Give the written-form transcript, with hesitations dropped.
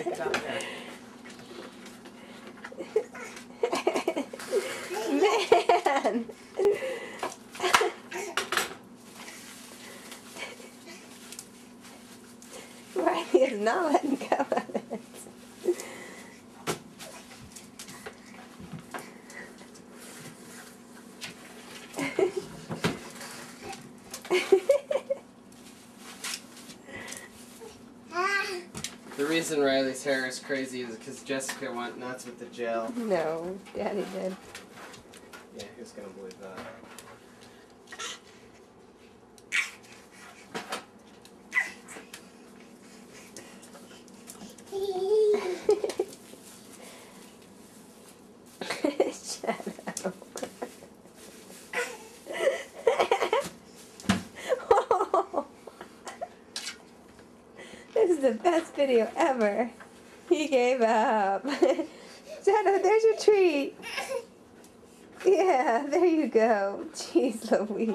stick it on there. Man! Riley is not letting go of it. The reason Riley's hair is crazy is because Jessica went nuts with the gel. No, Daddy did. Yeah, who's gonna believe that? Shut up. Oh. This is the best video ever. He gave up. Shadow, there's your treat. Yeah, there you go. Jeez Louise.